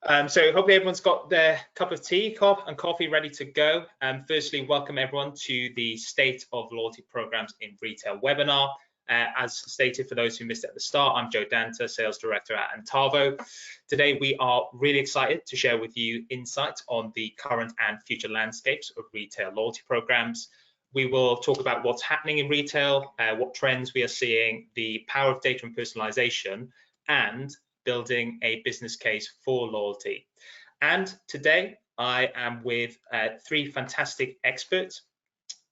So hopefully everyone's got their cup of tea and coffee ready to go. Firstly, welcome everyone to the State of Loyalty Programs in Retail webinar. As stated, for those who missed it at the start, I'm Joe Danta, Sales Director at Antavo. Today, we are really excited to share with you insights on the current and future landscapes of retail loyalty programs. We will talk about what's happening in retail, what trends we are seeing, the power of data and personalization, and building a business case for loyalty. And today I am with three fantastic experts.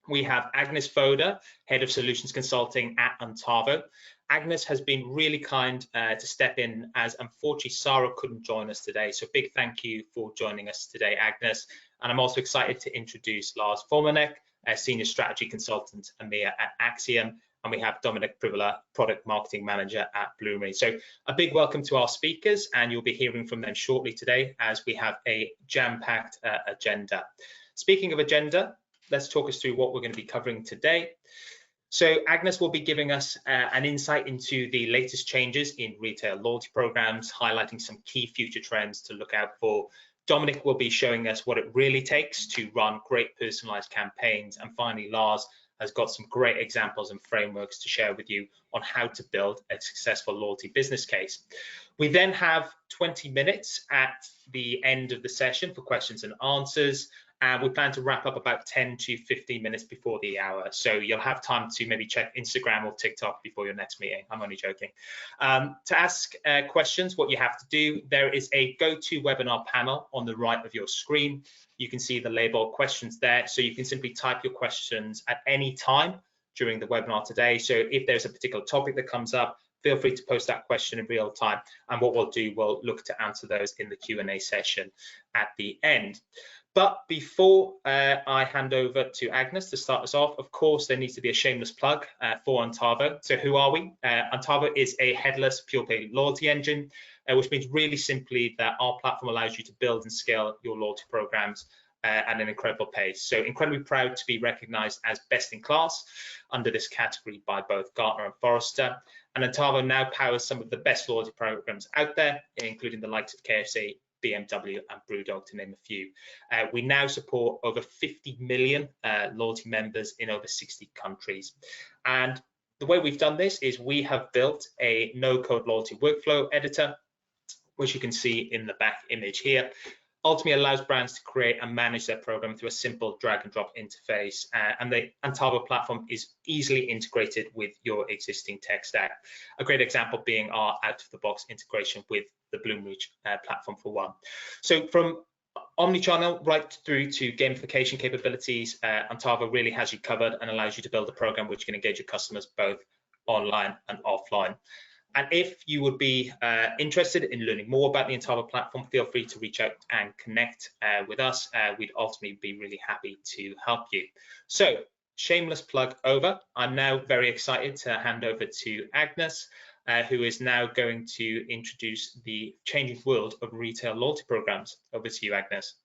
We have Agnes Fodor, Head of Solutions Consulting at Antavo. Agnes has been really kind to step in, as unfortunately Sarah couldn't join us today. So big thank you for joining us today, Agnes. And I'm also excited to introduce Lars Formanek, Senior Strategy Consultant EMEA at Acxiom. And we have Dominik, Pribyla, Product Marketing Manager at Bloomreach. So a big welcome to our speakers, and you'll be hearing from them shortly today as we have a jam-packed agenda. Speaking of agenda, let's talk us through what we're going to be covering today. So Agnes will be giving us an insight into the latest changes in retail loyalty programs, highlighting some key future trends to look out for. Dominik will be showing us what it really takes to run great personalized campaigns. And finally, Lars has got some great examples and frameworks to share with you on how to build a successful loyalty business case. We then have 20 minutes at the end of the session for questions and answers. And we plan to wrap up about 10 to 15 minutes before the hour. So you'll have time to maybe check Instagram or TikTok before your next meeting. I'm only joking. To ask questions, what you have to do, there is a GoToWebinar panel on the right of your screen. You can see the label questions there. So you can simply type your questions at any time during the webinar today. So if there's a particular topic that comes up, feel free to post that question in real time. And what we'll do, we'll look to answer those in the Q&A session at the end. But before I hand over to Agnes to start us off, of course, there needs to be a shameless plug for Antavo. So who are we? Antavo is a headless pure-play loyalty engine, which means really simply that our platform allows you to build and scale your loyalty programs at an incredible pace. So incredibly proud to be recognized as best in class under this category by both Gartner and Forrester. And Antavo now powers some of the best loyalty programs out there, including the likes of KFC, BMW and Brewdog, to name a few. We now support over 50 million loyalty members in over 60 countries. And the way we've done this is we have built a no-code loyalty workflow editor, which you can see in the back image here. Ultimately allows brands to create and manage their program through a simple drag and drop interface. And the Antavo platform is easily integrated with your existing tech stack. A great example being our out-of-the-box integration with the Bloomreach platform for one. So from omnichannel right through to gamification capabilities, Antavo really has you covered and allows you to build a program which can engage your customers both online and offline. And if you would be interested in learning more about the Antavo platform, feel free to reach out and connect with us. We'd ultimately be really happy to help you. So shameless plug over. I'm now very excited to hand over to Agnes, who is now going to introduce the changing world of retail loyalty programs. Over to you, Agnes.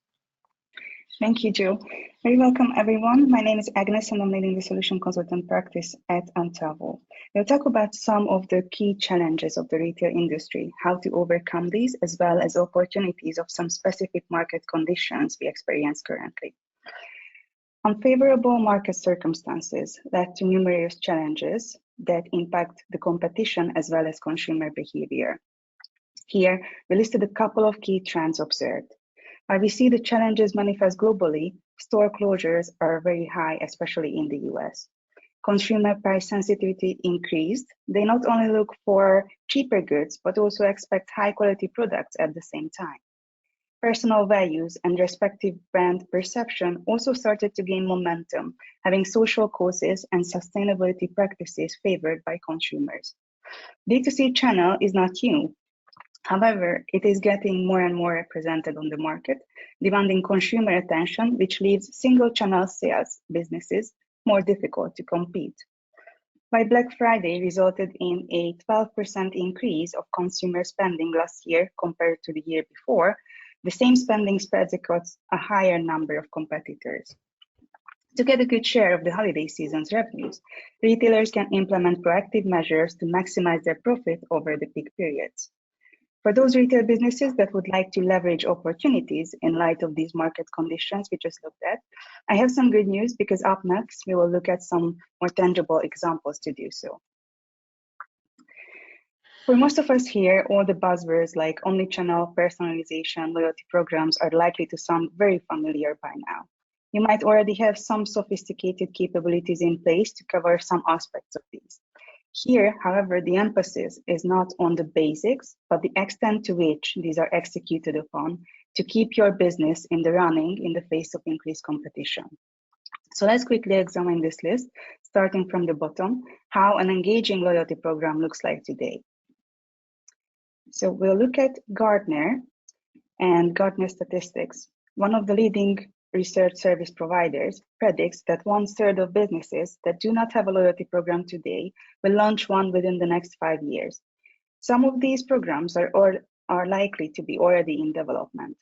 Thank you, Joe. Very welcome, everyone. My name is Agnes, and I'm leading the solution consultant practice at Antavo. We'll talk about some of the key challenges of the retail industry, how to overcome these, as well as opportunities of some specific market conditions we experience currently. Unfavorable market circumstances led to numerous challenges that impact the competition as well as consumer behavior. Here, we listed a couple of key trends observed. While we see the challenges manifest globally, store closures are very high, especially in the US. Consumer price sensitivity increased. They not only look for cheaper goods, but also expect high quality products at the same time. Personal values and respective brand perception also started to gain momentum, having social causes and sustainability practices favored by consumers. D2C channel is not new. However, it is getting more and more represented on the market, demanding consumer attention, which leaves single-channel sales businesses more difficult to compete. While Black Friday resulted in a 12% increase of consumer spending last year compared to the year before, the same spending spreads across a higher number of competitors. To get a good share of the holiday season's revenues, retailers can implement proactive measures to maximize their profit over the peak periods. For those retail businesses that would like to leverage opportunities in light of these market conditions we just looked at, I have some good news because up next we will look at some more tangible examples to do so. For most of us here, all the buzzwords like omnichannel, personalization, loyalty programs are likely to sound very familiar by now. You might already have some sophisticated capabilities in place to cover some aspects of these. Here, however, the emphasis is not on the basics, but the extent to which these are executed upon to keep your business in the running in the face of increased competition. So let's quickly examine this list, starting from the bottom, how an engaging loyalty program looks like today. So we'll look at Gartner and Gartner statistics. One of the leading research service providers predicts that 1/3 of businesses that do not have a loyalty program today will launch one within the next 5 years. Some of these programs are likely to be already in development.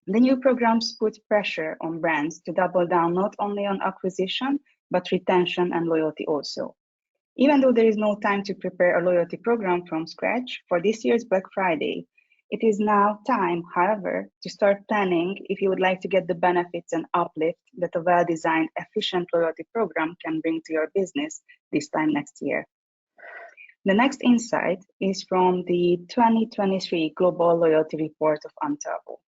The new programs put pressure on brands to double down not only on acquisition, but retention and loyalty also. Even though there is no time to prepare a loyalty program from scratch for this year's Black Friday, it is now time, however, to start planning if you would like to get the benefits and uplift that a well-designed, efficient loyalty program can bring to your business this time next year. The next insight is from the 2023 Global Loyalty Report of Antavo.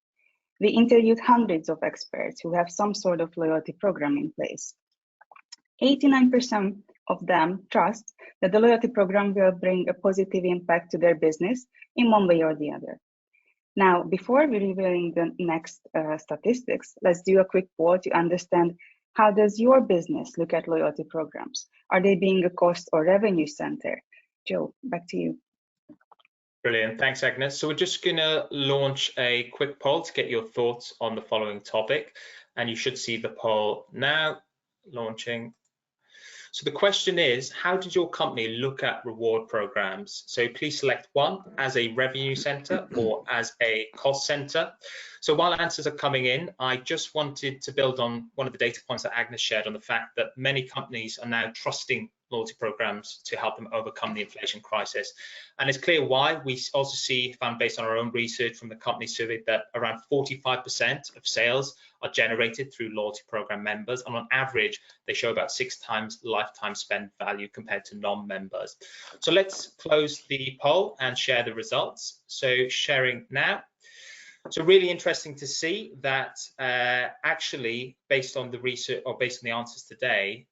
We interviewed hundreds of experts who have some sort of loyalty program in place. 89% of them trust that the loyalty program will bring a positive impact to their business in one way or the other. Now, before we revealing the next statistics, let's do a quick poll to understand how does your business look at loyalty programs? Are they being a cost or revenue center? Joe, back to you. Brilliant, thanks Agnes. So we're just gonna launch a quick poll to get your thoughts on the following topic. And you should see the poll now launching. So the question is, how did your company look at reward programs? So please select one as a revenue center or as a cost center. So while answers are coming in, I just wanted to build on one of the data points that Agnes shared on the fact that many companies are now trusting loyalty programs to help them overcome the inflation crisis. And it's clear why. We also found based on our own research from the company survey that around 45% of sales are generated through loyalty program members. And on average, they show about 6 times lifetime spend value compared to non-members. So let's close the poll and share the results. So sharing now. So really interesting to see that actually, based on the research or based on the answers today,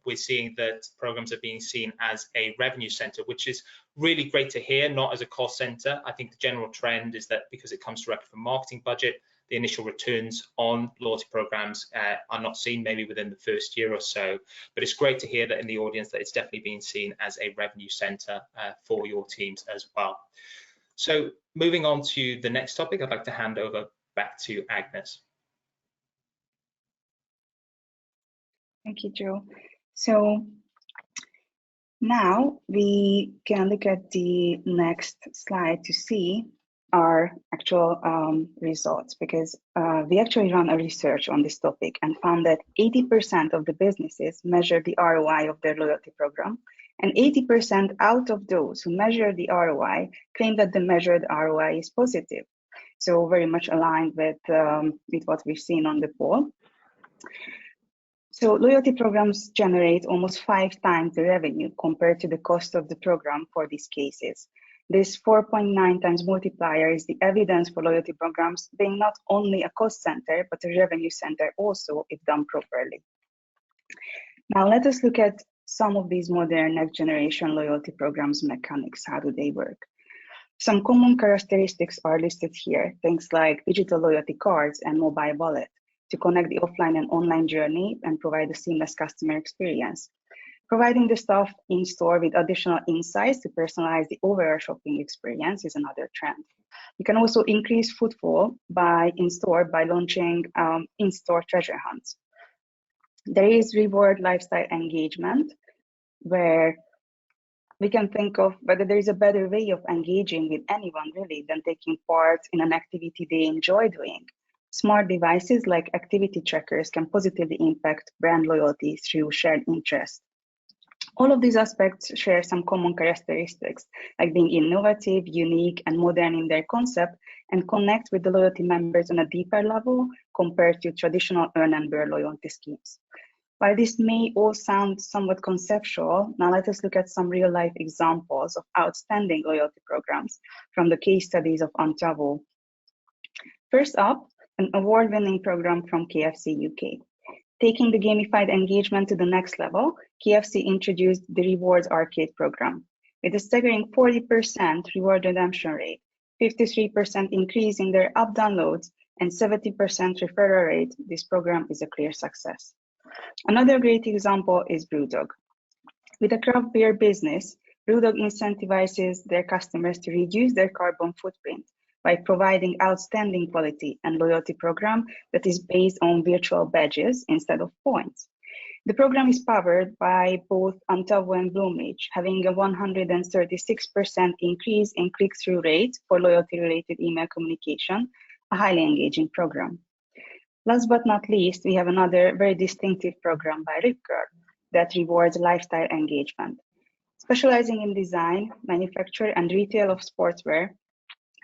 we're seeing that programs are being seen as a revenue center, which is really great to hear, not as a cost center. I think the general trend is that because it comes directly from marketing budget, the initial returns on loyalty programs are not seen maybe within the first year or so. But it's great to hear that in the audience that it's definitely being seen as a revenue center for your teams as well. So moving on to the next topic, I'd like to hand over back to Agnes. Thank you, Joe. So now we can look at the next slide to see our actual results, because we actually ran a research on this topic and found that 80% of the businesses measure the ROI of their loyalty program, and 80% out of those who measure the ROI claim that the measured ROI is positive. So very much aligned with what we've seen on the poll. So loyalty programs generate almost 5 times the revenue compared to the cost of the program for these cases. This 4.9 times multiplier is the evidence for loyalty programs being not only a cost center, but a revenue center also if done properly. Now let us look at some of these modern next generation loyalty programs mechanics. How do they work? Some common characteristics are listed here, things like digital loyalty cards and mobile wallet to connect the offline and online journey and provide a seamless customer experience. Providing the staff in store with additional insights to personalize the overall shopping experience is another trend. You can also increase footfall in-store by launching in-store treasure hunts. There is reward lifestyle engagement, where we can think of whether there is a better way of engaging with anyone really than taking part in an activity they enjoy doing. Smart devices like activity trackers can positively impact brand loyalty through shared interest. All of these aspects share some common characteristics, like being innovative, unique, and modern in their concept, and connect with the loyalty members on a deeper level compared to traditional earn and burn loyalty schemes. While this may all sound somewhat conceptual, now let us look at some real-life examples of outstanding loyalty programs from the case studies of Antavo. First up, an award-winning program from KFC UK. Taking the gamified engagement to the next level, KFC introduced the Rewards Arcade program. With a staggering 40% reward redemption rate, 53% increase in their app downloads, and 70% referral rate, this program is a clear success. Another great example is BrewDog. With a craft beer business, BrewDog incentivizes their customers to reduce their carbon footprint by providing outstanding quality and loyalty program that is based on virtual badges instead of points. The program is powered by both Antavo and Bloomreach, having a 136% increase in click-through rate for loyalty-related email communication, a highly engaging program. Last but not least, we have another very distinctive program by Ripcur that rewards lifestyle engagement. Specializing in design, manufacture, and retail of sportswear,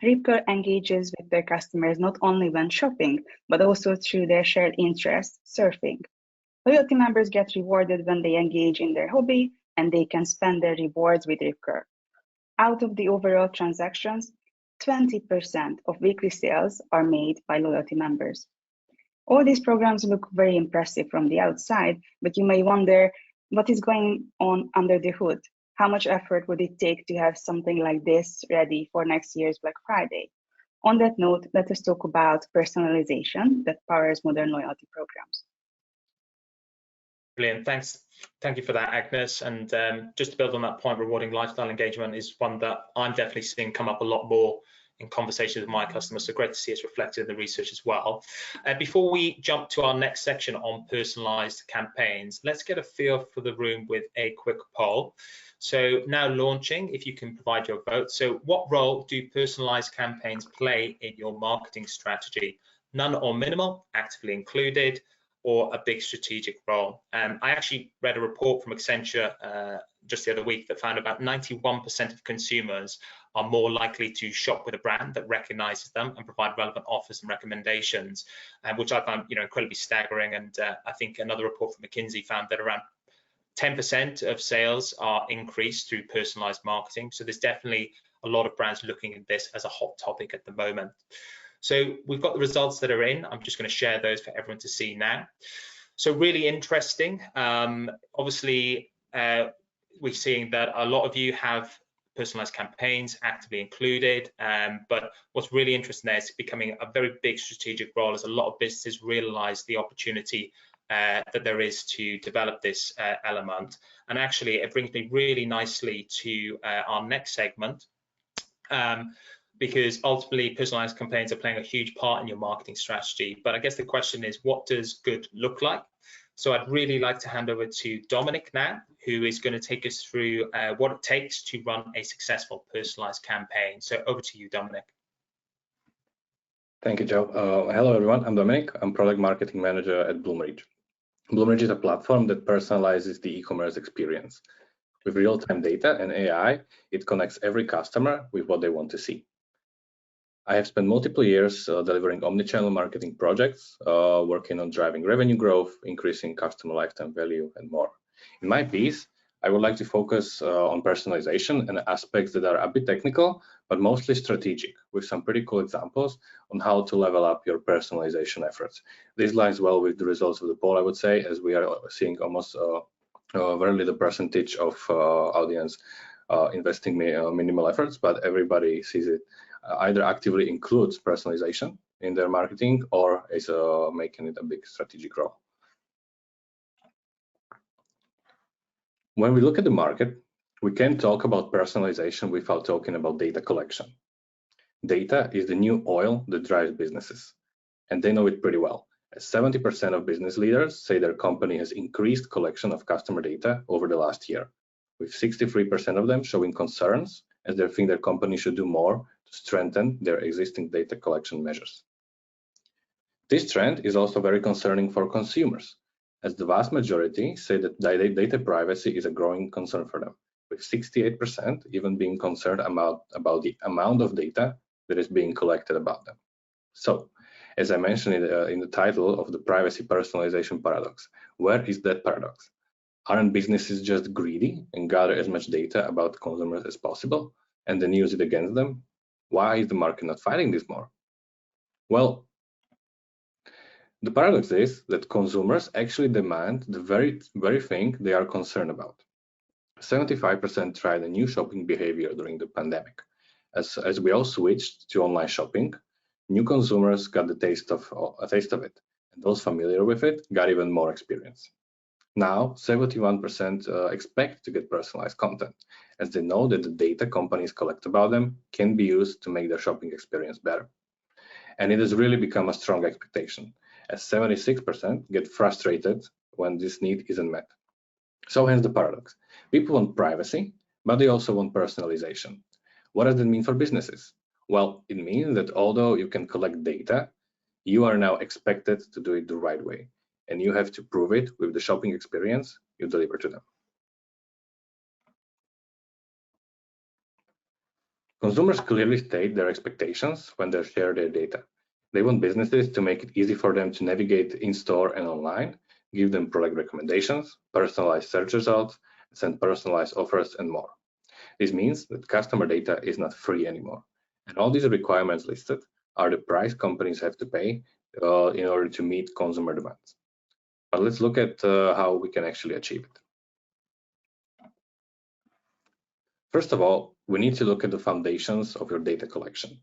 Ripcur engages with their customers not only when shopping, but also through their shared interest, surfing. Loyalty members get rewarded when they engage in their hobby, and they can spend their rewards with Ripcur. Out of the overall transactions, 20% of weekly sales are made by loyalty members. All these programs look very impressive from the outside, but you may wonder what is going on under the hood. How much effort would it take to have something like this ready for next year's Black Friday? On that note, let us talk about personalization that powers modern loyalty programs. Brilliant, thanks. Thank you for that, Agnes. And just to build on that point, rewarding lifestyle engagement is one that I'm definitely seeing come up a lot more in conversations with my customers, so great to see it's reflected in the research as well. Before we jump to our next section on personalized campaigns, let's get a feel for the room with a quick poll. So now launching, if you can provide your vote. So what role do personalized campaigns play in your marketing strategy? None or minimal, actively included, or a big strategic role? I actually read a report from Accenture just the other week that found about 91% of consumers are more likely to shop with a brand that recognizes them and provide relevant offers and recommendations, which I found incredibly staggering. And I think another report from McKinsey found that around 10% of sales are increased through personalized marketing. So there's definitely a lot of brands looking at this as a hot topic at the moment. So we've got the results that are in. I'm just going to share those for everyone to see now. So really interesting. Obviously, we're seeing that a lot of you have personalized campaigns actively included, but what's really interesting there is becoming a very big strategic role as a lot of businesses realize the opportunity that there is to develop this element. And actually, it brings me really nicely to our next segment, because ultimately personalized campaigns are playing a huge part in your marketing strategy. But I guess the question is, what does good look like? So I'd really like to hand over to Dominik now, who is going to take us through what it takes to run a successful personalized campaign. So over to you, Dominik. Thank you, Joe. Hello, everyone. I'm Dominik. I'm product marketing manager at Bloomreach. Bloomreach is a platform that personalizes the e-commerce experience. With real-time data and AI, it connects every customer with what they want to see. I have spent multiple years delivering omnichannel marketing projects, working on driving revenue growth, increasing customer lifetime value, and more. In my piece, I would like to focus on personalization and aspects that are a bit technical, but mostly strategic, with some pretty cool examples on how to level up your personalization efforts. This lines well with the results of the poll, I would say, as we are seeing almost very little percentage of audience investing minimal efforts, but everybody sees it either actively includes personalization in their marketing or is making it a big strategic role. When we look at the market, we can't talk about personalization without talking about data collection. Data is the new oil that drives businesses, and they know it pretty well. 70% of business leaders say their company has increased collection of customer data over the last year, with 63% of them showing concerns as they think their company should do more to strengthen their existing data collection measures. This trend is also very concerning for consumers, as the vast majority say that data privacy is a growing concern for them, with 68% even being concerned about the amount of data that is being collected about them. So, as I mentioned in the title of the privacy personalization paradox, where is that paradox? Aren't businesses just greedy and gather as much data about consumers as possible and then use it against them? Why is the market not fighting this more? Well, the paradox is that consumers actually demand the very thing they are concerned about. 75% tried a new shopping behavior during the pandemic. As we all switched to online shopping, new consumers got a taste of it, and those familiar with it got even more experience. Now, 71% expect to get personalized content, as they know that the data companies collect about them can be used to make their shopping experience better. And it has really become a strong expectation, as 76% get frustrated when this need isn't met. So hence the paradox. People want privacy, but they also want personalization. What does that mean for businesses? Well, it means that although you can collect data, you are now expected to do it the right way, and you have to prove it with the shopping experience you deliver to them. Consumers clearly state their expectations when they share their data. They want businesses to make it easy for them to navigate in-store and online, give them product recommendations, personalized search results, send personalized offers, and more. This means that customer data is not free anymore. And all these requirements listed are the price companies have to pay in order to meet consumer demands. But let's look at how we can actually achieve it. First of all, we need to look at the foundations of your data collection.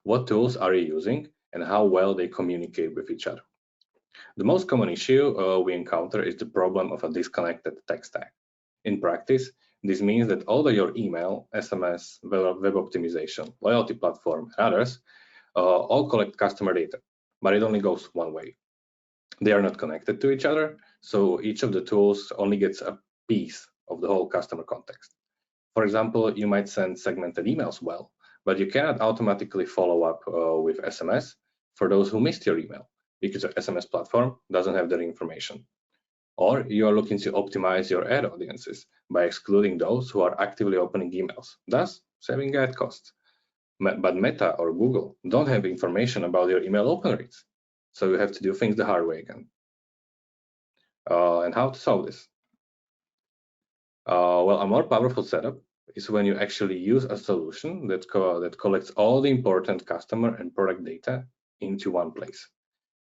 What tools are you using and how well they communicate with each other? The most common issue we encounter is the problem of a disconnected tech stack. In practice, this means that although your email, SMS, web optimization, loyalty platform, and others all collect customer data, but it only goes one way. They are not connected to each other, so each of the tools only gets a piece of the whole customer context. For example, you might send segmented emails well, but you cannot automatically follow up with SMS for those who missed your email, because your SMS platform doesn't have that information. Or you are looking to optimize your ad audiences by excluding those who are actively opening emails, thus saving ad costs. But Meta or Google don't have information about your email open rates, so you have to do things the hard way again. And how to solve this? Well, a more powerful setup is when you actually use a solution that collects all the important customer and product data into one place.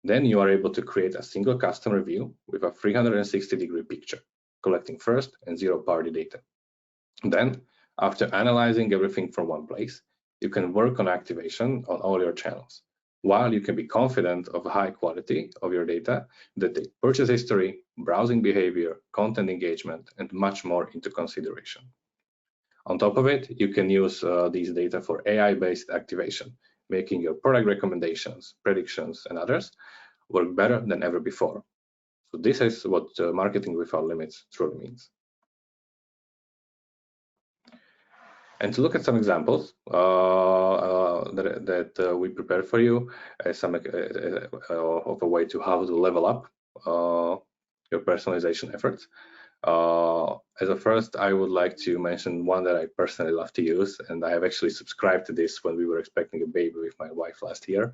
Then you are able to create a single customer view with a 360-degree picture, collecting first and zero-party data. Then, after analyzing everything from one place, you can work on activation on all your channels, while you can be confident of high quality of your data that take purchase history, browsing behavior, content engagement, and much more into consideration. On top of it, you can use these data for AI-based activation, making your product recommendations, predictions, and others work better than ever before. So this is what marketing without limits truly means. And to look at some examples that we prepared for you as of a way to how to level up your personalization efforts. As a first, I would like to mention one that I personally love to use, and I have actually subscribed to this when we were expecting a baby with my wife last year.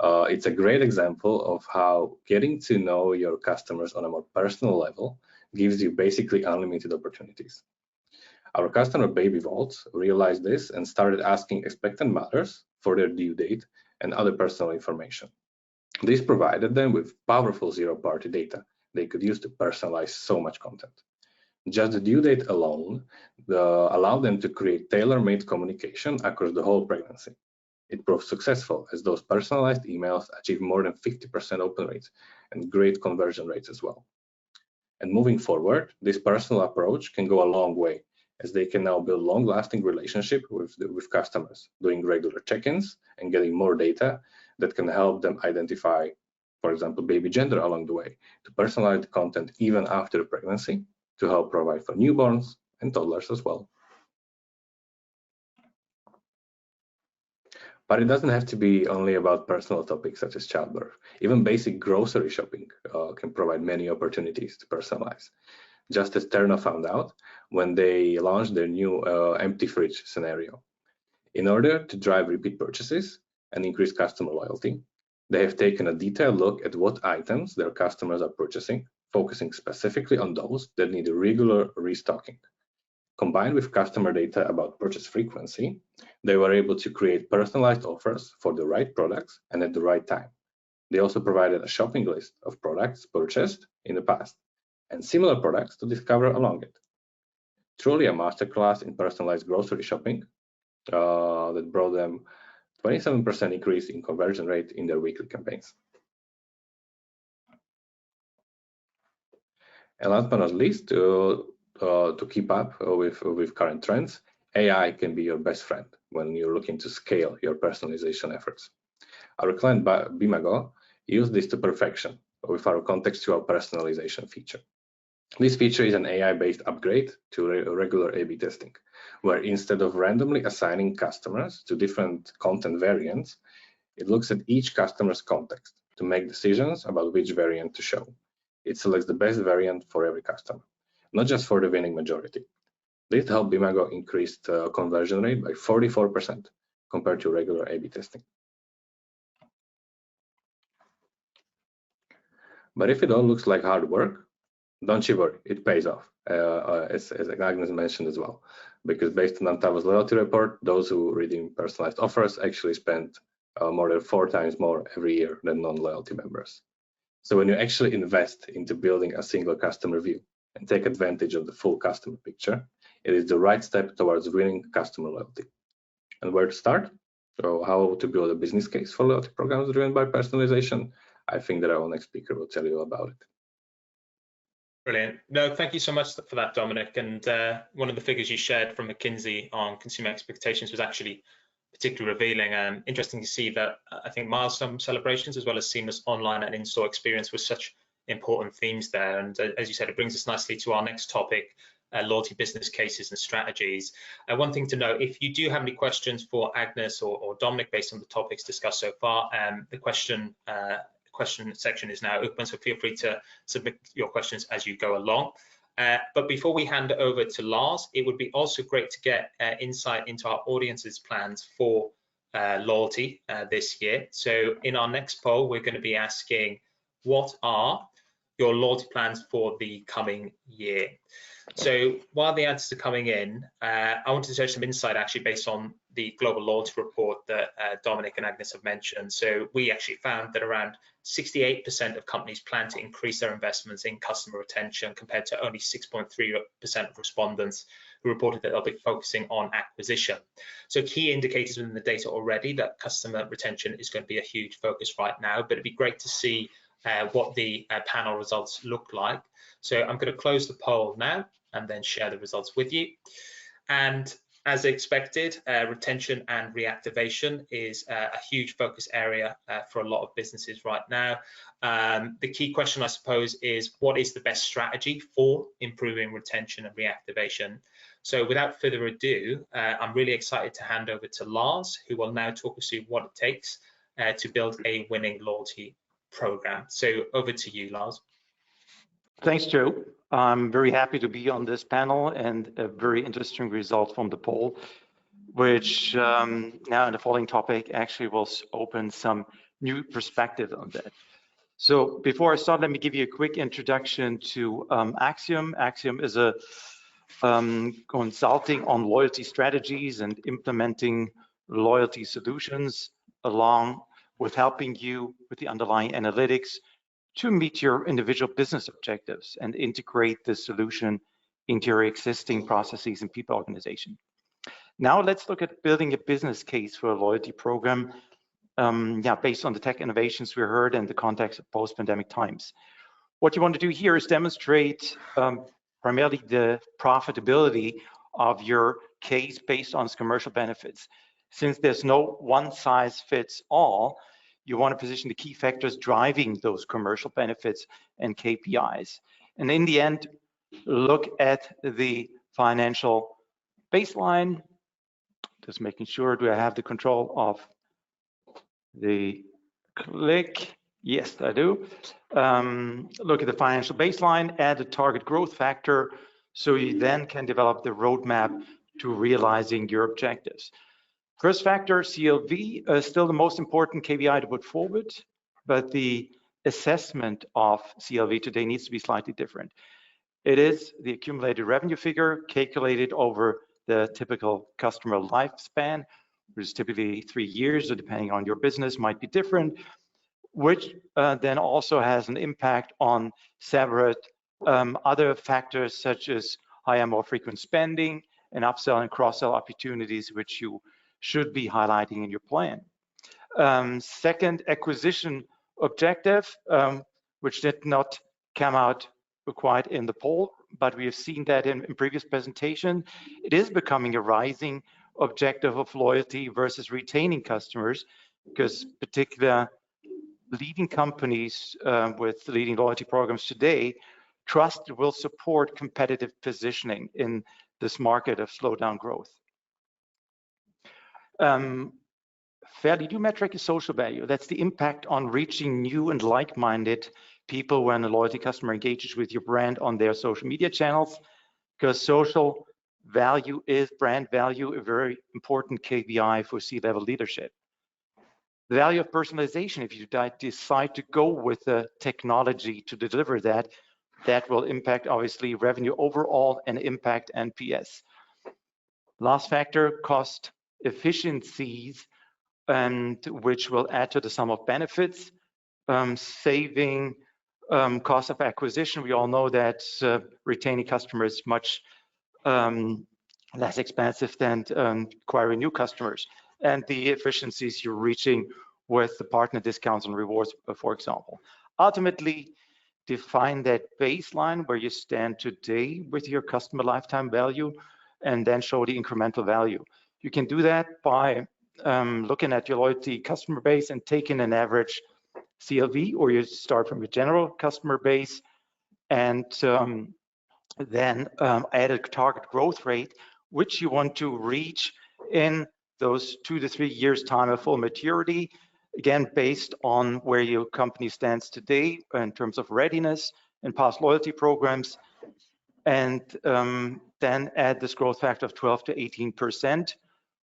It's a great example of how getting to know your customers on a more personal level gives you basically unlimited opportunities. Our customer baby vaults realized this and started asking expectant mothers for their due date and other personal information. This provided them with powerful zero-party data they could use to personalize so much content. Just the due date alone allowed them to create tailor-made communication across the whole pregnancy. It proved successful, as those personalized emails achieved more than 50% open rates and great conversion rates as well. And moving forward, this personal approach can go a long way, as they can now build long-lasting relationship with customers, doing regular check-ins and getting more data that can help them identify, for example, baby gender along the way, to personalize the content even after the pregnancy, to help provide for newborns and toddlers as well. But it doesn't have to be only about personal topics such as childbirth. Even basic grocery shopping can provide many opportunities to personalize. Just as Terno found out when they launched their new empty fridge scenario. In order to drive repeat purchases and increase customer loyalty, they have taken a detailed look at what items their customers are purchasing, focusing specifically on those that need regular restocking. Combined with customer data about purchase frequency, they were able to create personalized offers for the right products and at the right time. They also provided a shopping list of products purchased in the past and similar products to discover along it. Truly a masterclass in personalized grocery shopping that brought them 27% increase in conversion rate in their weekly campaigns. And last but not least, to keep up with current trends, AI can be your best friend when you're looking to scale your personalization efforts. Our client Bimago used this to perfection with our contextual personalization feature. This feature is an AI-based upgrade to regular A/B testing, where instead of randomly assigning customers to different content variants, it looks at each customer's context to make decisions about which variant to show. It selects the best variant for every customer, not just for the winning majority. This helped Bimago increase the conversion rate by 44% compared to regular A/B testing. But if it all looks like hard work, don't you worry, it pays off, as Agnes mentioned as well, because based on Antavo's loyalty report, those who redeem personalized offers actually spend more than 4 times more every year than non-loyalty members. So when you actually invest into building a single customer view and take advantage of the full customer picture, it is the right step towards winning customer loyalty. And where to start? So how to build a business case for loyalty programs driven by personalization? I think that our next speaker will tell you about it. Brilliant. No, thank you so much for that, Dominik. And one of the figures you shared from McKinsey on consumer expectations was actually particularly revealing and interesting to see that I think milestone celebrations as well as seamless online and in-store experience were such important themes there. And as you said, it brings us nicely to our next topic, loyalty business cases and strategies. One thing to note, if you do have any questions for Agnes or Dominik based on the topics discussed so far, the question section is now open, so feel free to submit your questions as you go along. But before we hand over to Lars, it would be also great to get insight into our audience's plans for loyalty this year. So in our next poll, we're going to be asking, what are your loyalty plans for the coming year? So while the answers are coming in, I wanted to share some insight actually based on the global loyalty report that Dominik and Agnes have mentioned. So we actually found that around 68% of companies plan to increase their investments in customer retention compared to only 6.3% of respondents who reported that they'll be focusing on acquisition. So key indicators within the data already that customer retention is going to be a huge focus right now, but it'd be great to see what the panel results look like. So I'm going to close the poll now and then share the results with you. And as expected, retention and reactivation is a huge focus area for a lot of businesses right now. The key question, I suppose, is what is the best strategy for improving retention and reactivation? So without further ado, I'm really excited to hand over to Lars, who will now talk us through what it takes to build a winning loyalty program. So over to you, Lars. Thanks, Joe. I'm very happy to be on this panel and a very interesting result from the poll, which now in the following topic actually will open some new perspective on that. So before I start, let me give you a quick introduction to Acxiom. Acxiom is a consulting on loyalty strategies and implementing loyalty solutions, along with helping you with the underlying analytics to meet your individual business objectives and integrate the solution into your existing processes and people organization. Now let's look at building a business case for a loyalty program, based on the tech innovations we heard in the context of post-pandemic times. What you want to do here is demonstrate primarily the profitability of your case based on its commercial benefits. Since there's no one size fits all, you want to position the key factors driving those commercial benefits and KPIs. And in the end, look at the financial baseline, just making sure do I have the control of the click. Yes, I do. Look at the financial baseline, add a target growth factor, so you then can develop the roadmap to realizing your objectives. First factor, CLV, is still the most important KPI to put forward, but the assessment of CLV today needs to be slightly different. It is the accumulated revenue figure calculated over the typical customer lifespan, which is typically 3 years, or depending on your business might be different, which then also has an impact on several other factors such as higher, more frequent spending and upsell and cross-sell opportunities, which you should be highlighting in your plan. Second, acquisition objective, which did not come out quite in the poll, but we have seen that in previous presentation. It is becoming a rising objective of loyalty versus retaining customers, because particular leading companies with leading loyalty programs today trust will support competitive positioning in this market of slowdown growth. Fairly new metric is social value. That's the impact on reaching new and like-minded people when a loyalty customer engages with your brand on their social media channels, because social value is brand value, a very important KPI for C-level leadership. The value of personalization, if you decide to go with the technology to deliver that, that will impact obviously revenue overall and impact NPS. Last factor, cost efficiencies, and which will add to the sum of benefits, saving cost of acquisition. We all know that retaining customers is much less expensive than acquiring new customers, and the efficiencies you're reaching with the partner discounts and rewards, for example. Ultimately, define that baseline where you stand today with your customer lifetime value, and then show the incremental value. You can do that by looking at your loyalty customer base and taking an average CLV, or you start from your general customer base and then add a target growth rate, which you want to reach in those 2 to 3 years time of full maturity, again, based on where your company stands today in terms of readiness and past loyalty programs, and then add this growth factor of 12 to 18%,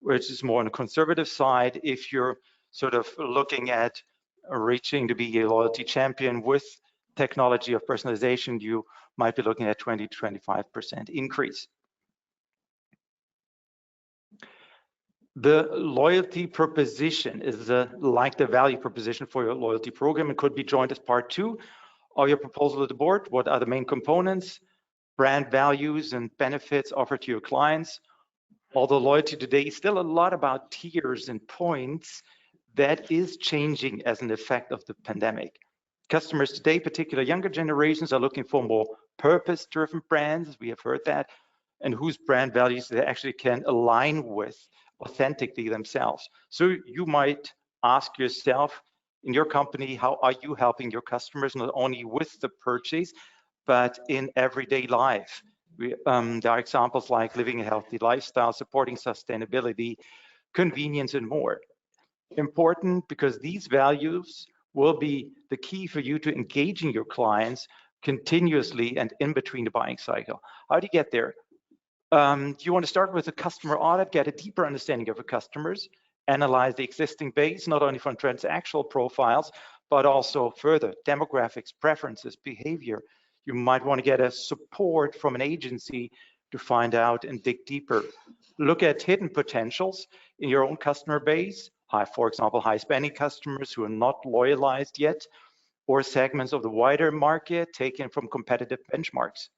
which is more on the conservative side. If you're sort of looking at reaching to be a loyalty champion with technology of personalization, you might be looking at 20 to 25% increase. The loyalty proposition is like the value proposition for your loyalty program. It could be joined as part 2 of your proposal to the board. What are the main components? Brand values and benefits offered to your clients. Although loyalty today is still a lot about tiers and points, that is changing as an effect of the pandemic. Customers today, particularly younger generations, are looking for more purpose-driven brands, we have heard that, and whose brand values they actually can align with authentically themselves. So you might ask yourself in your company, how are you helping your customers, not only with the purchase, but in everyday life? There are examples like living a healthy lifestyle, supporting sustainability, convenience, and more. Important because these values will be the key for you to engaging your clients continuously and in between the buying cycle. How do you get there? You want to start with a customer audit, get a deeper understanding of your customers, analyze the existing base, not only from transactional profiles, but also further demographics, preferences, behavior. You might want to get a support from an agency to find out and dig deeper. Look at hidden potentials in your own customer base, for example, high spending customers who are not loyalized yet, or segments of the wider market taken from competitive benchmarks.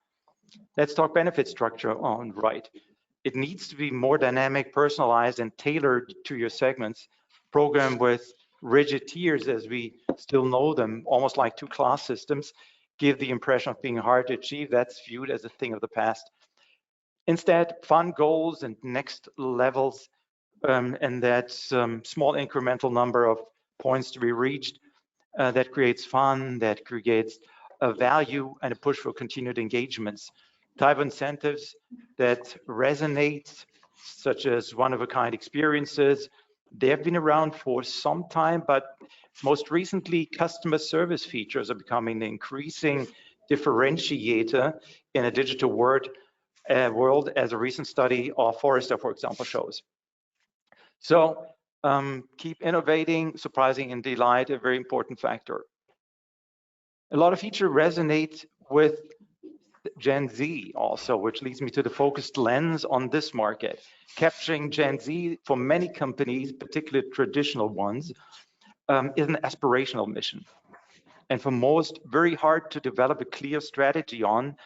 Let's talk benefit structure on right. It needs to be more dynamic, personalized, and tailored to your segments. Program with rigid tiers, as we still know them, almost like 2 class systems, give the impression of being hard to achieve. That's viewed as a thing of the past. Instead, fun goals and next levels, and that small incremental number of points to be reached, that creates fun, that creates a value and a push for continued engagements. Type of incentives that resonate, such as one-of-a-kind experiences, They have been around for some time, but most recently, customer service features are becoming an increasing differentiator in a digital world, as a recent study of Forrester, for example, shows. So keep innovating, surprising, and delight, a very important factor. A lot of features resonate with Gen Z also, which leads me to the focused lens on this market. Capturing Gen Z for many companies, particularly traditional ones, is an aspirational mission. And for most, very hard to develop a clear strategy on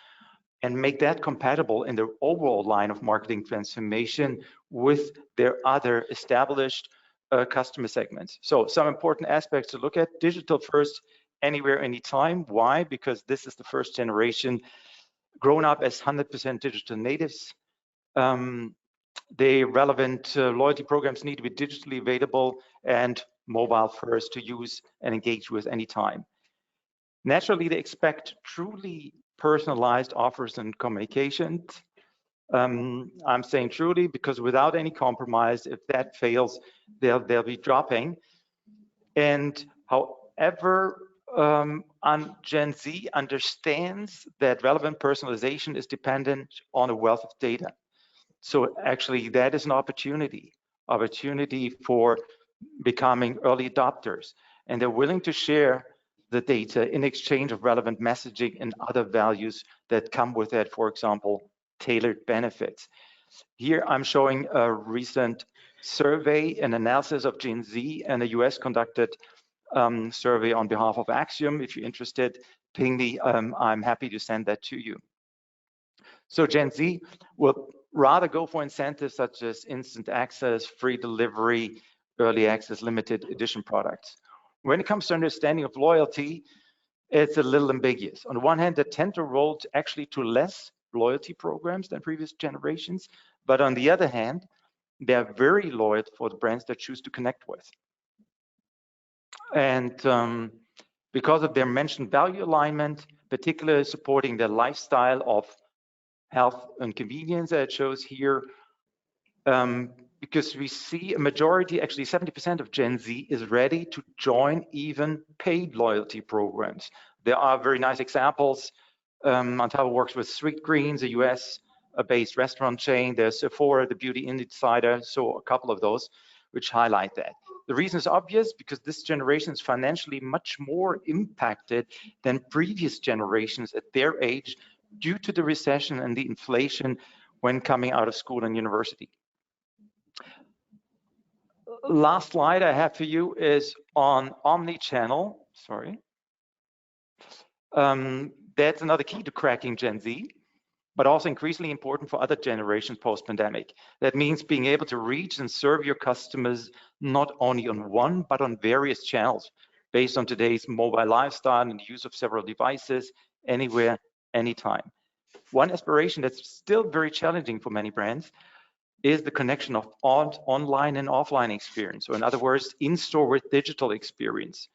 and make that compatible in their overall line of marketing transformation with their other established customer segments. So some important aspects to look at: digital first, anywhere, anytime. Why? Because this is the first generation grown up as 100% digital natives. The relevant loyalty programs need to be digitally available and mobile first to use and engage with anytime. Naturally, they expect truly personalized offers and communications. I'm saying truly because without any compromise, if that fails, they'll be dropping. And however, Gen Z understands that relevant personalization is dependent on a wealth of data. So actually, that is an opportunity for becoming early adopters. And they're willing to share the data in exchange of relevant messaging and other values that come with that, for example, tailored benefits. Here I'm showing a recent survey, an analysis of Gen Z, and a US conducted survey on behalf of Acxiom. If you're interested, ping me. I'm happy to send that to you. So Gen Z will rather go for incentives such as instant access, free delivery, early access, limited edition products. When it comes to understanding of loyalty, it's a little ambiguous. On the one hand, they tend to roll actually to less loyalty programs than previous generations, but on the other hand, they are very loyal for the brands that choose to connect with. And because of their mentioned value alignment, particularly supporting their lifestyle of health and convenience that it shows here, because we see a majority, actually 70% of Gen Z is ready to join even paid loyalty programs. There are very nice examples. Antavo works with Sweet Greens, a US-based restaurant chain. There's Sephora, the beauty insider, so a couple of those which highlight that. The reason is obvious, because this generation is financially much more impacted than previous generations at their age due to the recession and the inflation when coming out of school and university. Last slide I have for you is on omnichannel. Sorry. That's another key to cracking Gen Z, but also increasingly important for other generations post-pandemic. That means being able to reach and serve your customers not only on one, but on various channels based on today's mobile lifestyle and the use of several devices, anywhere, anytime. One aspiration that's still very challenging for many brands is the connection of online and offline experience. So in other words, in-store with digital experience.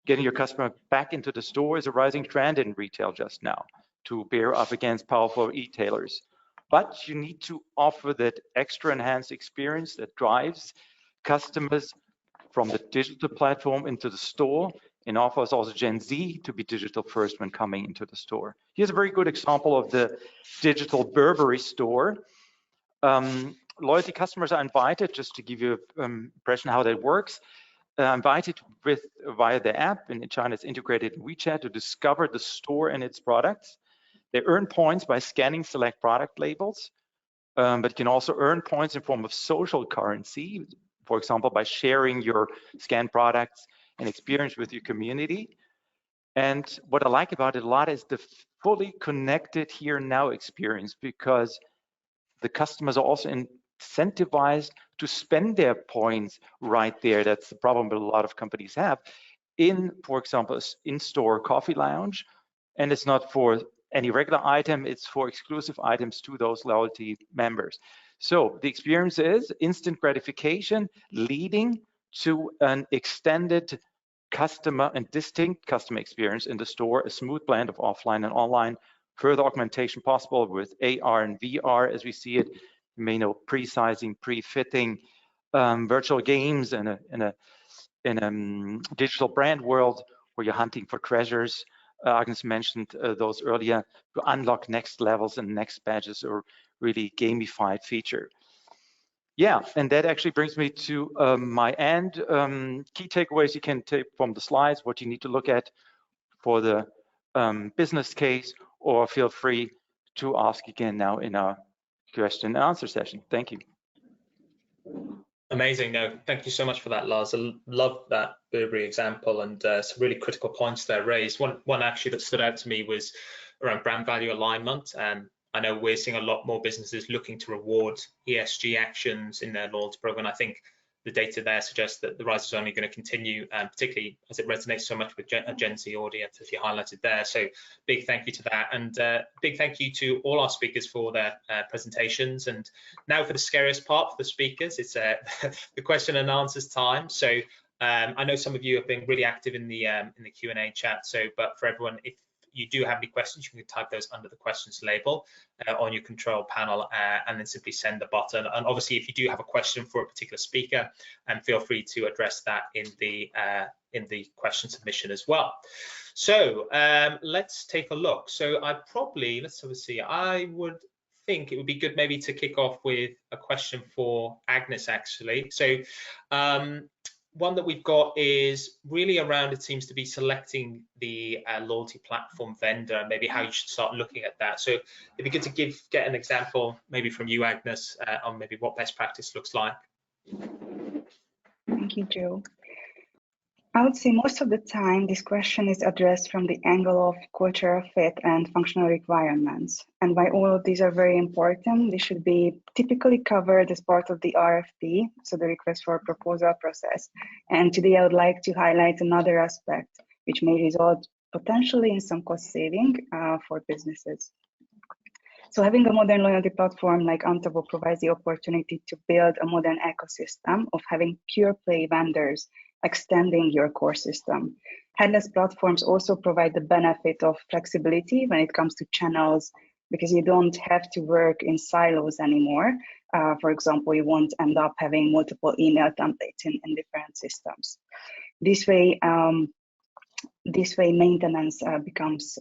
Getting your customer back into the store is a rising trend in retail just now to bear up against powerful e-tailers. But you need to offer that extra enhanced experience that drives customers from the digital platform into the store and offers also Gen Z to be digital first when coming into the store. Here's a very good example of the digital Burberry store. Loyalty customers are invited, just to give you an impression how that works, invited via the app, and in China it's integrated in WeChat, to discover the store and its products. They earn points by scanning select product labels, but can also earn points in form of social currency, for example, by sharing your scanned products and experience with your community. And what I like about it a lot is the fully connected here now experience, because the customers are also incentivized to spend their points right there. That's the problem that a lot of companies have in, for example, in-store coffee lounge. And it's not for any regular item, it's for exclusive items to those loyalty members. So the experience is instant gratification leading to an extended customer and distinct customer experience in the store, a smooth blend of offline and online, further augmentation possible with AR and VR as we see it. You may know pre-sizing, pre-fitting, virtual games in a digital brand world where you're hunting for treasures. Agnes mentioned those earlier, to unlock next levels and next badges or really gamified feature. Yeah, and that actually brings me to my end. Key takeaways you can take from the slides, what you need to look at for the business case, or feel free to ask again now in our question and answer session. Thank you. Amazing. No, thank you so much for that, Lars. I love that Burberry example, and some really critical points there raised. One actually that stood out to me was around brand value alignment. I know we're seeing a lot more businesses looking to reward ESG actions in their loyalty program. I think the data there suggests that the rise is only going to continue, particularly as it resonates so much with a Gen Z audience, as you highlighted there. So big thank you to that, and big thank you to all our speakers for their presentations. And now for the scariest part for the speakers, it's the question and answers time. So I know some of you have been really active in the Q&A chat. So, but for everyone, if you do have any questions, you can type those under the questions label on your control panel, and then simply send the button. And obviously, if you do have a question for a particular speaker, feel free to address that in the question submission as well. So let's take a look. So let's have a see. I would think it would be good maybe to kick off with a question for Agnes, actually. So one that we've got is really around, it seems to be selecting the loyalty platform vendor, and maybe how you should start looking at that. So it'd be good to get an example maybe from you, Agnes, on maybe what best practice looks like. Thank you, Joe. I would say most of the time this question is addressed from the angle of cultural fit and functional requirements. And while all of these are very important, they should be typically covered as part of the RFP, so the request for proposal process. And today I would like to highlight another aspect which may result potentially in some cost saving for businesses. So having a modern loyalty platform like Antavo provides the opportunity to build a modern ecosystem of having pure play vendors extending your core system. Headless platforms also provide the benefit of flexibility when it comes to channels, because you don't have to work in silos anymore. For example, you won't end up having multiple email templates in different systems. This way maintenance becomes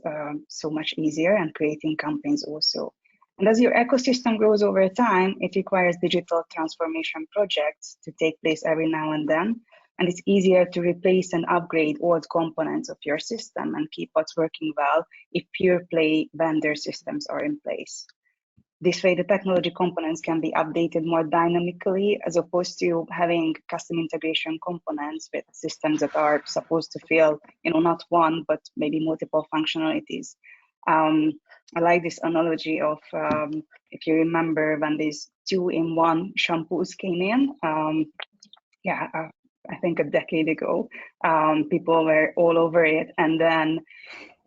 so much easier, and creating campaigns also. And as your ecosystem grows over time, it requires digital transformation projects to take place every now and then. And it's easier to replace and upgrade old components of your system and keep what's working well if pure play vendor systems are in place. This way, the technology components can be updated more dynamically, as opposed to having custom integration components with systems that are supposed to fill, not one, but maybe multiple functionalities. I like this analogy of, if you remember when these 2-in-1 shampoos came in, I think a decade ago, people were all over it. And then,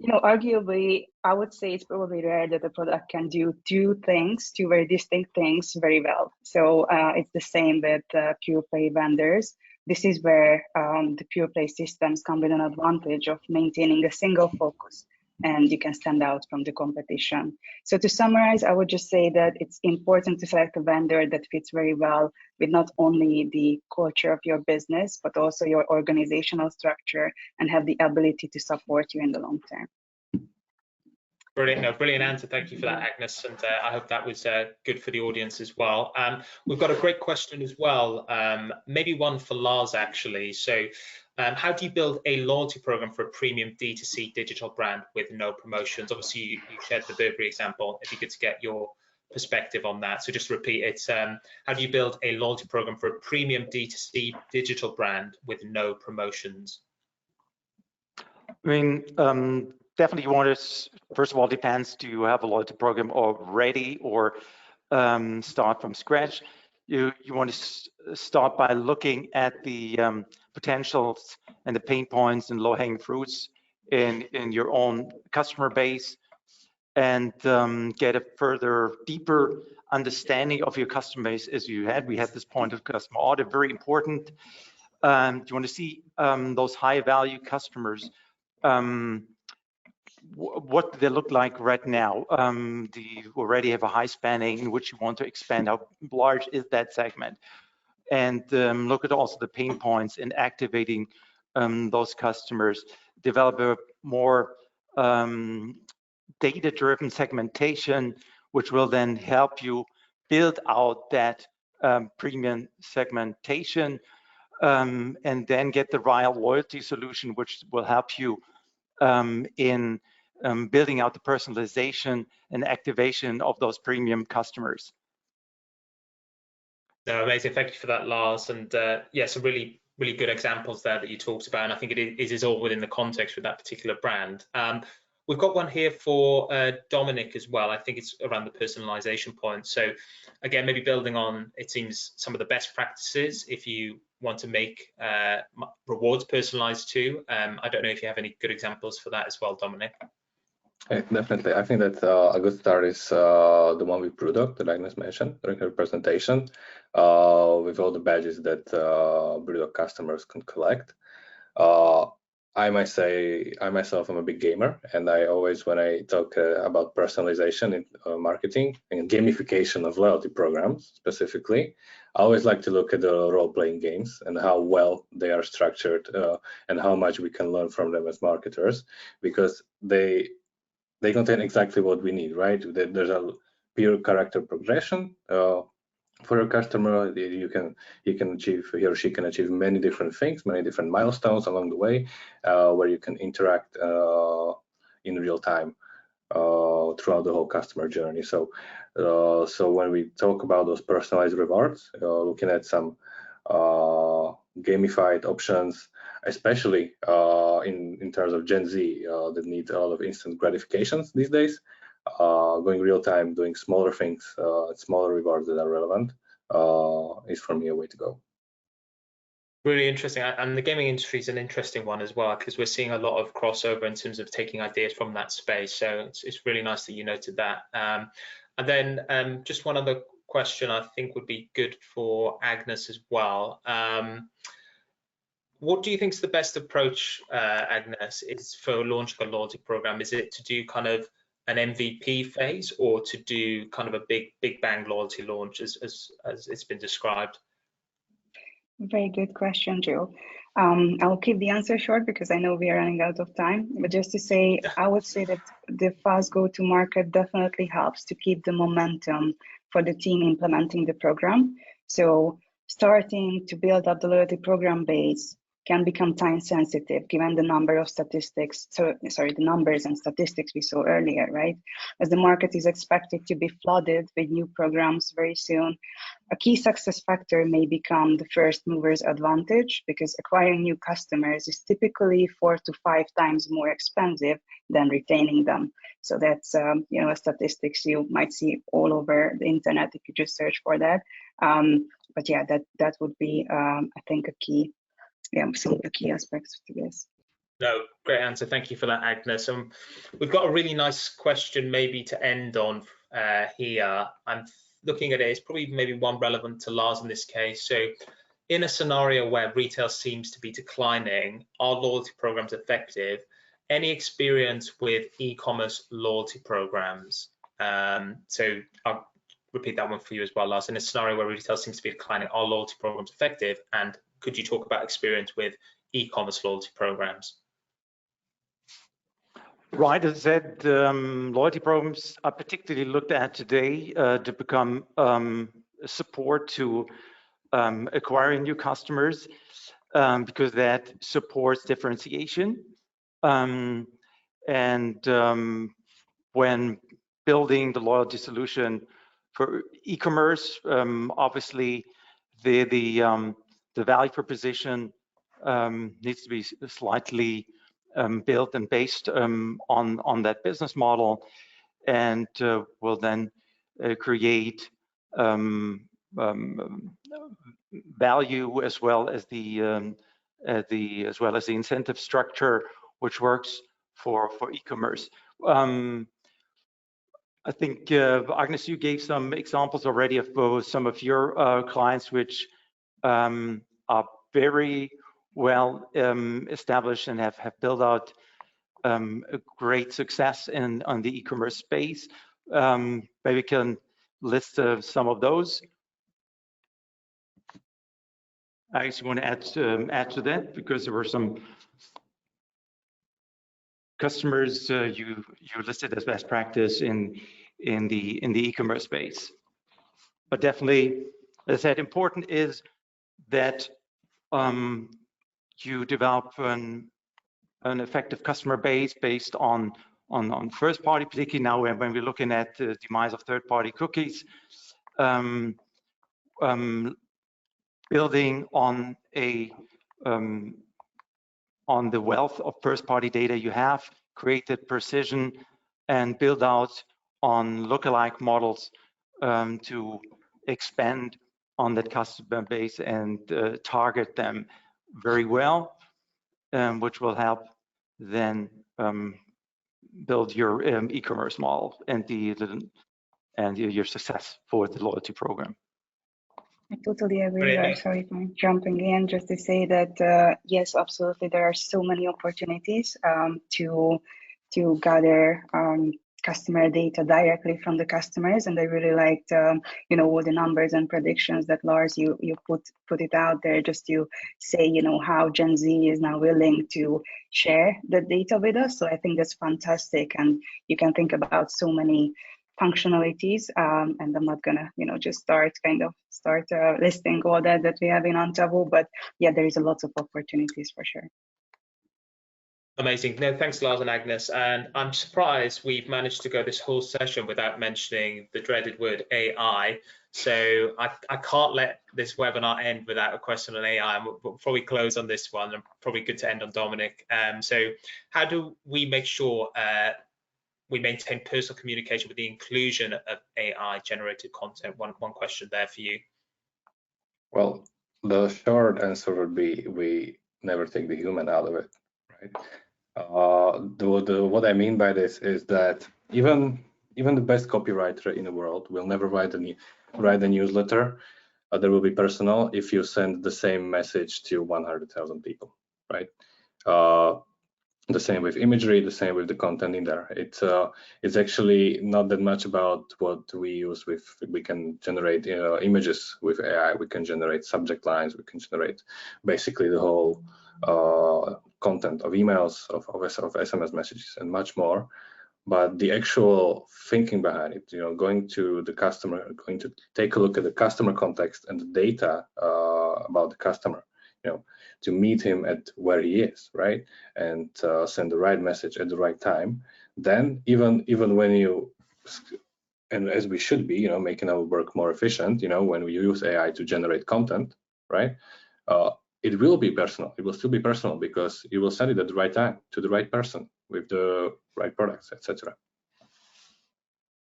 arguably, I would say it's probably rare that a product can do two very distinct things very well. So it's the same with pure play vendors. This is where the pure play systems come with an advantage of maintaining a single focus, and you can stand out from the competition. So to summarize, I would just say that it's important to select a vendor that fits very well with not only the culture of your business, but also your organizational structure, and have the ability to support you in the long term. Brilliant, brilliant answer. Thank you for that, Agnes, and I hope that was good for the audience as well. We've got a great question as well, maybe one for Lars, actually. So how do you build a loyalty program for a premium D2C digital brand with no promotions? Obviously, you shared the Burberry example. It'd be good to get your perspective on that. So just to repeat, it's how do you build a loyalty program for a premium D2C digital brand with no promotions? I mean, definitely you want to, first of all, depends, do you have a loyalty program already, or start from scratch? You want to start by looking at the potentials and the pain points and low-hanging fruits in your own customer base, and get a further, deeper understanding of your customer base as you had. We had this point of customer audit, very important. You want to see those high-value customers. What do they look like right now? Do you already have a high spanning in which you want to expand? How large is that segment? and look at also the pain points in activating those customers. Develop a more data-driven segmentation, which will then help you build out that premium segmentation, and then get the right loyalty solution, which will help you in building out the personalization and activation of those premium customers. No, amazing. Thank you for that, Lars. And yeah, some really good examples there that you talked about. And I think it is all within the context with that particular brand. We've got one here for Dominik as well. I think it's around the personalization point. So again, maybe building on, it seems, some of the best practices if you want to make rewards personalized too. I don't know if you have any good examples for that as well, Dominik. Definitely. I think that a good start is the one with Brewdog that Agnes mentioned during her presentation, with all the badges that Brewdog customers can collect. I might say I myself am a big gamer, and I always, when I talk about personalization in marketing and gamification of loyalty programs specifically, I always like to look at the role-playing games and how well they are structured and how much we can learn from them as marketers, because they contain exactly what we need, right? There's a pure character progression. For a customer, he or she can achieve many different things, many different milestones along the way, where you can interact in real time throughout the whole customer journey. So when we talk about those personalized rewards, looking at some gamified options, especially in terms of Gen Z that need a lot of instant gratifications these days, going real time, doing smaller things, smaller rewards that are relevant is for me a way to go. Really interesting. And the gaming industry is an interesting one as well, because we're seeing a lot of crossover in terms of taking ideas from that space. So it's really nice that you noted that. And then just one other question I think would be good for Agnes as well. What do you think is the best approach, Agnes, is for launching a loyalty program? Is it to do kind of an MVP phase, or to do kind of a big bang loyalty launch as it's been described? Very good question, Joe. I'll keep the answer short because I know we are running out of time. But just to say, I would say that the fast go-to-market definitely helps to keep the momentum for the team implementing the program. So starting to build up the loyalty program base can become time sensitive given the number of statistics, the numbers and statistics we saw earlier, right? As the market is expected to be flooded with new programs very soon, a key success factor may become the first mover's advantage, because acquiring new customers is typically 4 to 5 times more expensive than retaining them. So that's statistics you might see all over the internet if you just search for that. But yeah, that would be I think a key. Yeah, some of the key aspects to this. No, great answer. Thank you for that, Agnes. We've got a really nice question maybe to end on here. I'm looking at it, it's probably maybe one relevant to Lars in this case. So in a scenario where retail seems to be declining, are loyalty programs effective? Any experience with e-commerce loyalty programs? So I'll repeat that one for you as well, Lars. In a scenario where retail seems to be declining, are loyalty programs effective? And could you talk about experience with e-commerce loyalty programs? Right, as I said, loyalty programs are particularly looked at today to become support to acquiring new customers, because that supports differentiation. And when building the loyalty solution for e-commerce, obviously the value proposition needs to be slightly built and based on that business model, and will then create value as well as the incentive structure which works for e-commerce. I think Agnes, you gave some examples already of some of your clients which are very well established and have built out a great success on the e-commerce space. Maybe we can list some of those. I actually want to add to that, because there were some customers you listed as best practice in the e-commerce space. But definitely, as I said, important is that you develop an effective customer base based on first party, particularly now when we're looking at the demise of third party cookies. Building on the wealth of first-party data you have, created precision, and build out on lookalike models to expand on that customer base and target them very well, which will help then build your e-commerce model and your success for the loyalty program. I totally agree. Sorry for jumping in, just to say that yes, absolutely, there are so many opportunities to gather customer data directly from the customers, and I really liked all the numbers and predictions that Lars you put it out there, just to say how Gen Z is now willing to share the data with us. So I think that's fantastic, and you can think about so many functionalities, and I'm not gonna just start listing all that we have in Antavo, but yeah, there is a lot of opportunities for sure. Amazing. No, thanks, Lars and Agnes. And I'm surprised we've managed to go this whole session without mentioning the dreaded word AI. So I can't let this webinar end without a question on AI. And we'll probably close on this one, and probably good to end on Dominik. So how do we make sure we maintain personal communication with the inclusion of AI generated content? One question there for you. Well, the short answer would be we never take the human out of it, right? What I mean by this is that even the best copywriter in the world will never write a newsletter that will be personal if you send the same message to 100,000 people, right? The same with imagery, the same with the content in there. It's actually not that much about what we use with. We can generate images with AI. We can generate subject lines. We can generate basically the whole content of emails, of SMS messages, and much more. But the actual thinking behind it, going to the customer, going to take a look at the customer context and the data about the customer, to meet him at where he is, right, and send the right message at the right time. Then even when you, and as we should be, making our work more efficient, when we use AI to generate content, right, it will be personal. It will still be personal because you will send it at the right time to the right person with the right products, etc.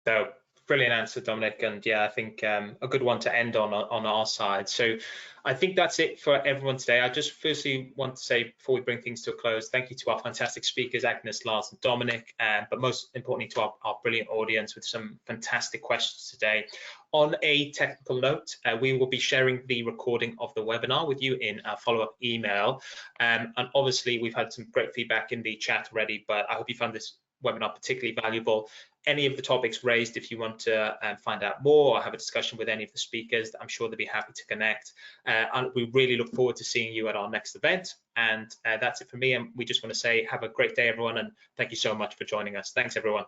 So brilliant answer, Dominik, and yeah, I think a good one to end on our side. So I think that's it for everyone today. I just firstly want to say, before we bring things to a close, thank you to our fantastic speakers, Agnes, Lars, and Dominik, but most importantly to our brilliant audience with some fantastic questions today. On a technical note, we will be sharing the recording of the webinar with you in a follow-up email. And obviously, we've had some great feedback in the chat already, but I hope you found this webinar particularly valuable. Any of the topics raised, if you want to find out more or have a discussion with any of the speakers, I'm sure they'll be happy to connect. And we really look forward to seeing you at our next event. And that's it for me. And we just want to say have a great day, everyone. And thank you so much for joining us. Thanks, everyone.